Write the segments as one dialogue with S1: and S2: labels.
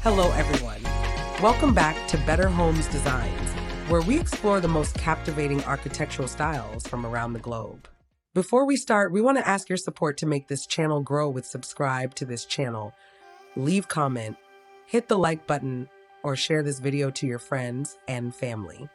S1: Hello, everyone. Welcome back to Better Homes Designs, where we explore the most captivating architectural styles from around the globe. Before we start, we want to ask your support to make this channel grow with subscribe to this channel, leave comment, hit the like button, or share this video to your friends and family.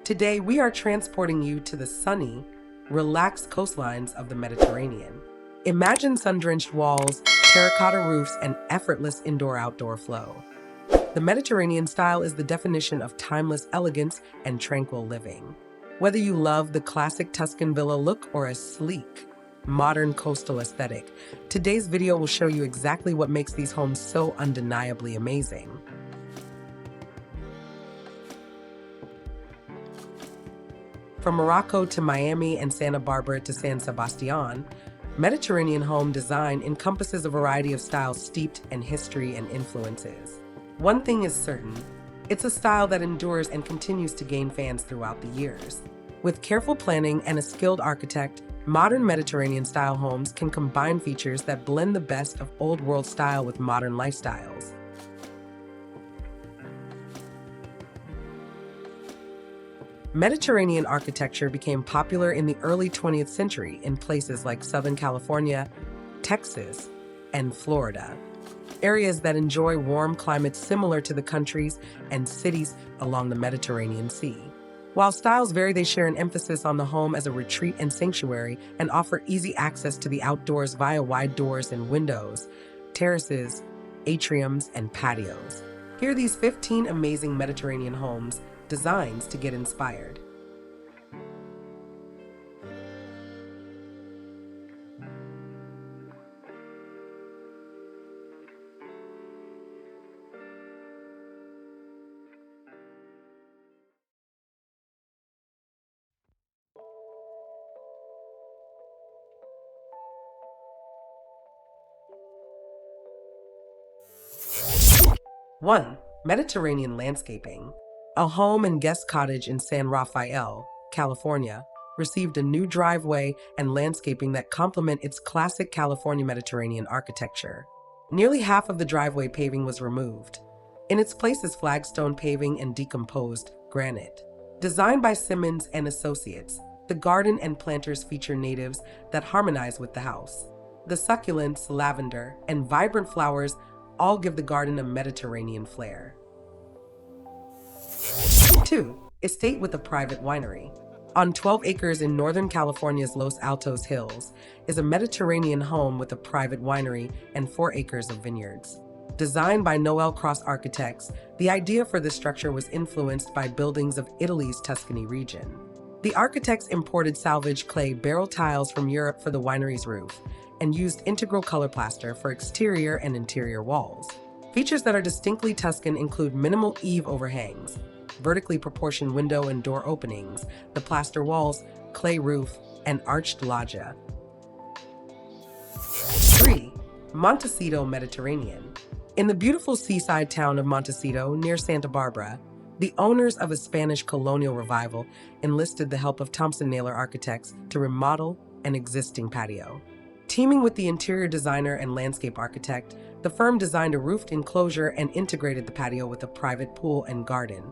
S1: Today, we are transporting you to the sunny, relaxed coastlines of the Mediterranean. Imagine sun-drenched walls, terracotta roofs, and effortless indoor-outdoor flow. The Mediterranean style is the definition of timeless elegance and tranquil living. Whether you love the classic Tuscan villa look or a sleek, modern coastal aesthetic, today's video will show you exactly what makes these homes so undeniably amazing. From Morocco to Miami and Santa Barbara to San Sebastian, Mediterranean home design encompasses a variety of styles steeped in history and influences. One thing is certain, it's a style that endures and continues to gain fans throughout the years. With careful planning and a skilled architect, modern Mediterranean-style homes can combine features that blend the best of old-world style with modern lifestyles. Mediterranean architecture became popular in the early 20th century in places like Southern California, Texas, and Florida, areas that enjoy warm climates similar to the countries and cities along the Mediterranean Sea. While styles vary, they share an emphasis on the home as a retreat and sanctuary and offer easy access to the outdoors via wide doors and windows, terraces, atriums, and patios. Here are these 15 amazing Mediterranean homes designs to get inspired. One, Mediterranean landscaping. A home and guest cottage in San Rafael, California, received a new driveway and landscaping that complement its classic California Mediterranean architecture. Nearly half of the driveway paving was removed. In its place is flagstone paving and decomposed granite. Designed by Simmons and Associates, the garden and planters feature natives that harmonize with the house. The succulents, lavender, and vibrant flowers all give the garden a Mediterranean flair. 2. Estate with a private winery. On 12 acres in Northern California's Los Altos Hills is a Mediterranean home with a private winery and 4 acres of vineyards. Designed by Noel Cross Architects, the idea for this structure was influenced by buildings of Italy's Tuscany region. The architects imported salvaged clay barrel tiles from Europe for the winery's roof and used integral color plaster for exterior and interior walls. Features that are distinctly Tuscan include minimal eave overhangs, vertically proportioned window and door openings, the plaster walls, clay roof, and arched loggia. 3. Montecito Mediterranean. In the beautiful seaside town of Montecito near Santa Barbara, the owners of a Spanish colonial revival enlisted the help of Thompson Naylor Architects to remodel an existing patio. Teaming with the interior designer and landscape architect, the firm designed a roofed enclosure and integrated the patio with a private pool and garden.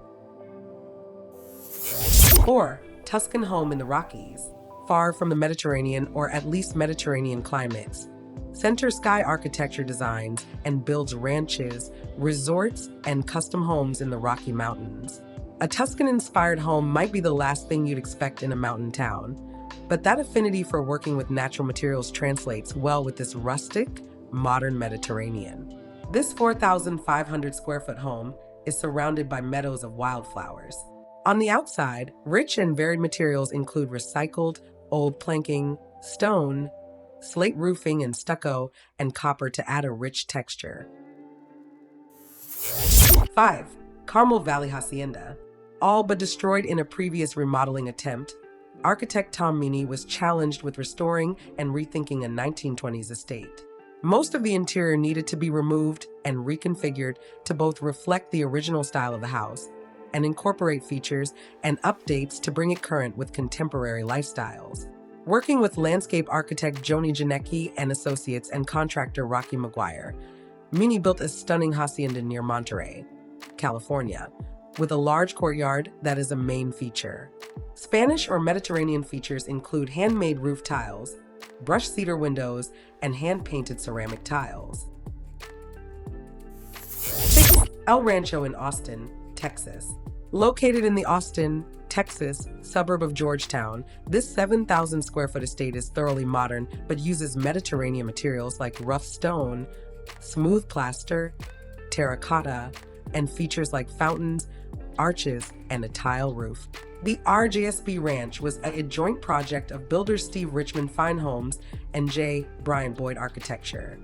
S1: 4. Tuscan home in the Rockies. Far from the Mediterranean, or at least Mediterranean climates, Center Sky Architecture designs and builds ranches, resorts, and custom homes in the Rocky Mountains. A Tuscan-inspired home might be the last thing you'd expect in a mountain town, but that affinity for working with natural materials translates well with this rustic, modern Mediterranean. This 4,500 square foot home is surrounded by meadows of wildflowers. On the outside, rich and varied materials include recycled, old planking, stone, slate roofing and stucco, and copper to add a rich texture. 5. Carmel Valley Hacienda. All but destroyed in a previous remodeling attempt, architect Tom Meany was challenged with restoring and rethinking a 1920s estate. Most of the interior needed to be removed and reconfigured to both reflect the original style of the house and incorporate features and updates to bring it current with contemporary lifestyles. Working with landscape architect Joni Janecki and Associates and contractor Rocky Maguire, Mini built a stunning hacienda near Monterey, California, with a large courtyard that is a main feature. Spanish or Mediterranean features include handmade roof tiles, brushed cedar windows, and hand-painted ceramic tiles. 6. El Rancho in Austin, Texas. Located in the Austin, Texas suburb of Georgetown, this 7,000 square foot estate is thoroughly modern but uses Mediterranean materials like rough stone, smooth plaster, terracotta, and features like fountains, arches, and a tile roof. The RJSB Ranch was a joint project of builders Steve Richmond Fine Homes and J. Bryant Boyd Architecture.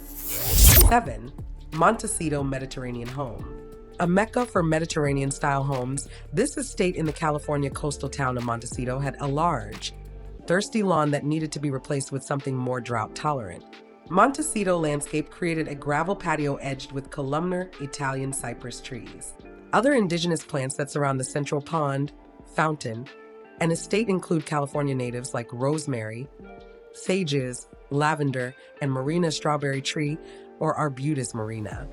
S1: 7. Montecito Mediterranean Home. A mecca for Mediterranean-style homes, this estate in the California coastal town of Montecito had a large, thirsty lawn that needed to be replaced with something more drought-tolerant. Montecito landscape created a gravel patio edged with columnar Italian cypress trees. Other indigenous plants that surround the central pond, fountain, and estate include California natives like rosemary, sages, lavender, and Marina strawberry tree, or Arbutus marina.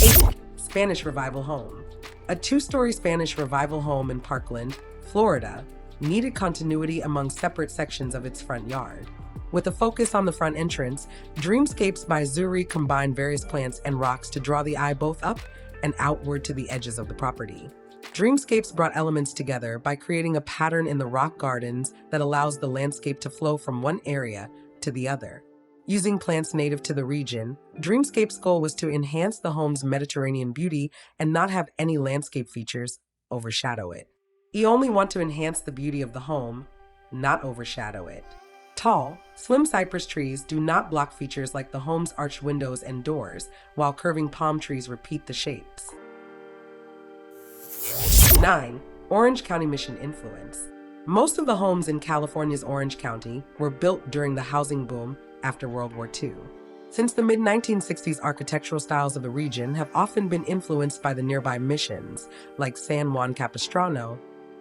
S1: 8. Spanish Revival Home. A two-story Spanish Revival home in Parkland, Florida, needed continuity among separate sections of its front yard. With a focus on the front entrance, Dreamscapes by Zuri combined various plants and rocks to draw the eye both up and outward to the edges of the property. Dreamscapes brought elements together by creating a pattern in the rock gardens that allows the landscape to flow from one area to the other. Using plants native to the region, Dreamscape's goal was to enhance the home's Mediterranean beauty and not have any landscape features overshadow it. You only want to enhance the beauty of the home, not overshadow it. Tall, slim cypress trees do not block features like the home's arched windows and doors, while curving palm trees repeat the shapes. 9. Orange County Mission Influence. Most of the homes in California's Orange County were built during the housing boom after World War II. Since the mid-1960s, architectural styles of the region have often been influenced by the nearby missions, like San Juan Capistrano,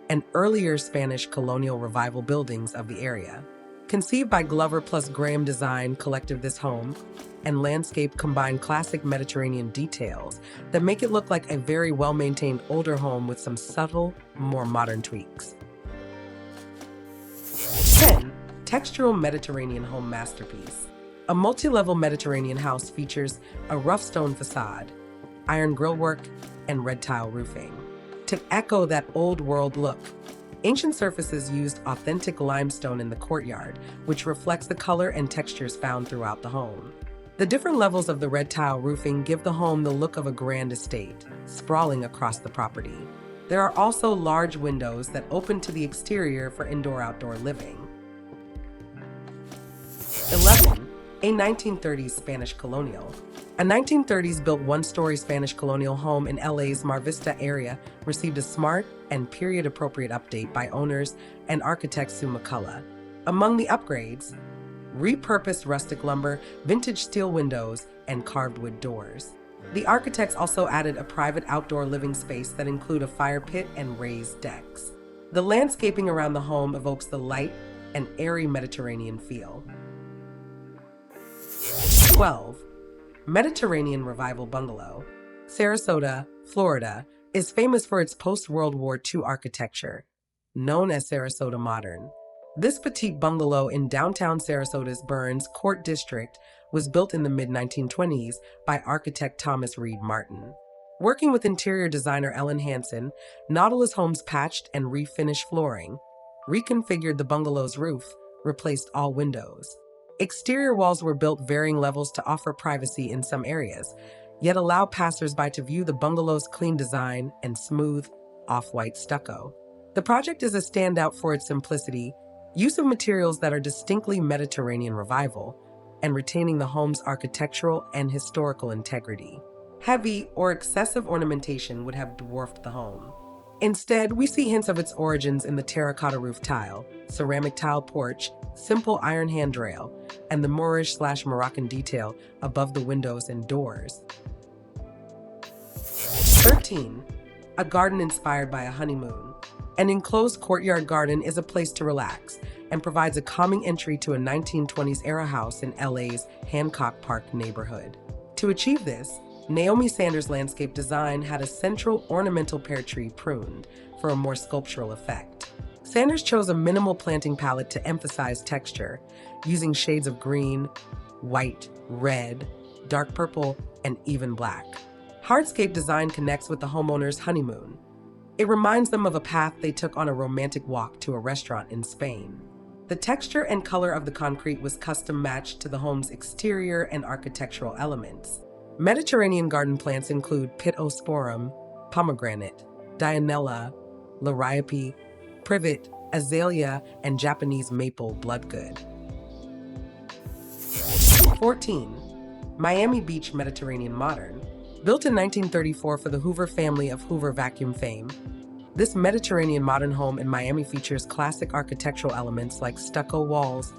S1: and earlier Spanish colonial revival buildings of the area. Conceived by Glover plus Graham Design Collective, this home and landscape combine classic Mediterranean details that make it look like a very well-maintained older home with some subtle, more modern tweaks. 10. Textural Mediterranean Home Masterpiece. A multi-level Mediterranean house features a rough stone facade, iron grillwork, and red tile roofing. To echo that old world look, ancient surfaces used authentic limestone in the courtyard, which reflects the color and textures found throughout the home. The different levels of the red tile roofing give the home the look of a grand estate, sprawling across the property. There are also large windows that open to the exterior for indoor-outdoor living. 11. A 1930s Spanish Colonial. A 1930s built one-story Spanish colonial home in LA's Mar Vista area received a smart and period-appropriate update by owners and architect Sue McCullough. Among the upgrades, repurposed rustic lumber, vintage steel windows, and carved wood doors. The architects also added a private outdoor living space that include a fire pit and raised decks. The landscaping around the home evokes the light and airy Mediterranean feel. 12. Mediterranean Revival Bungalow. Sarasota, Florida, is famous for its post-World War II architecture, known as Sarasota Modern. This petite bungalow in downtown Sarasota's Burns Court District was built in the mid-1920s by architect Thomas Reed Martin. Working with interior designer Ellen Hansen, Nautilus Homes patched and refinished flooring, reconfigured the bungalow's roof, replaced all windows. Exterior walls were built varying levels to offer privacy in some areas, yet allow passersby to view the bungalow's clean design and smooth, off-white stucco. The project is a standout for its simplicity, use of materials that are distinctly Mediterranean revival, and retaining the home's architectural and historical integrity. Heavy or excessive ornamentation would have dwarfed the home. Instead, we see hints of its origins in the terracotta roof tile, ceramic tile porch, simple iron handrail, and the Moorish/Moroccan detail above the windows and doors. 13. A garden inspired by a honeymoon. An enclosed courtyard garden is a place to relax and provides a calming entry to a 1920s-era house in LA's Hancock Park neighborhood. To achieve this, Naomi Sanders' landscape design had a central ornamental pear tree pruned for a more sculptural effect. Sanders chose a minimal planting palette to emphasize texture, using shades of green, white, red, dark purple, and even black. Hardscape design connects with the homeowner's honeymoon. It reminds them of a path they took on a romantic walk to a restaurant in Spain. The texture and color of the concrete was custom matched to the home's exterior and architectural elements. Mediterranean garden plants include Pittosporum, pomegranate, Dianella, liriope, privet, azalea, and Japanese maple bloodgood. 14. Miami Beach Mediterranean Modern. Built in 1934 for the Hoover family of Hoover vacuum fame, this Mediterranean modern home in Miami features classic architectural elements like stucco walls,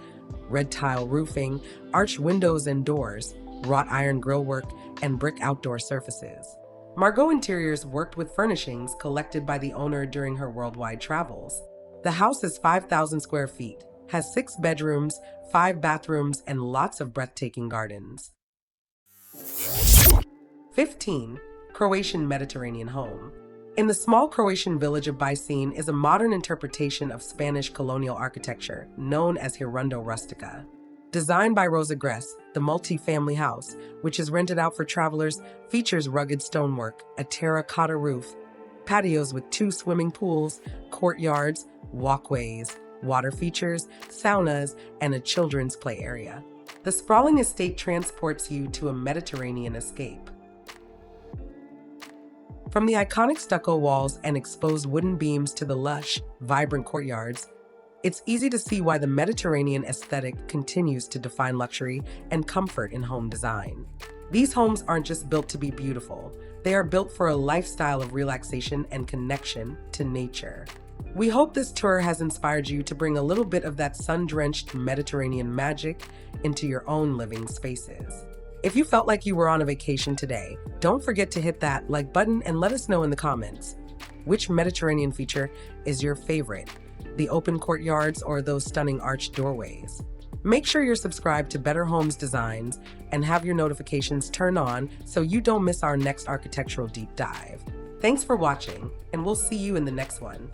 S1: red tile roofing, arched windows and doors, wrought iron grillwork, and brick outdoor surfaces. Margot Interiors worked with furnishings collected by the owner during her worldwide travels. The house is 5,000 square feet, has 6 bedrooms, 5 bathrooms, and lots of breathtaking gardens. 15. Croatian Mediterranean Home. In the small Croatian village of Bicene is a modern interpretation of Spanish colonial architecture known as Hirundo Rustica. Designed by Rosa Gress, the multi-family house, which is rented out for travelers, features rugged stonework, a terracotta roof, patios with 2 swimming pools, courtyards, walkways, water features, saunas, and a children's play area. The sprawling estate transports you to a Mediterranean escape. From the iconic stucco walls and exposed wooden beams to the lush, vibrant courtyards, it's easy to see why the Mediterranean aesthetic continues to define luxury and comfort in home design. These homes aren't just built to be beautiful, they are built for a lifestyle of relaxation and connection to nature. We hope this tour has inspired you to bring a little bit of that sun-drenched Mediterranean magic into your own living spaces. If you felt like you were on a vacation today, don't forget to hit that like button and let us know in the comments. Which Mediterranean feature is your favorite? The open courtyards or those stunning arched doorways? Make sure you're subscribed to Better Homes Designs and have your notifications turned on so you don't miss our next architectural deep dive. Thanks for watching, and we'll see you in the next one.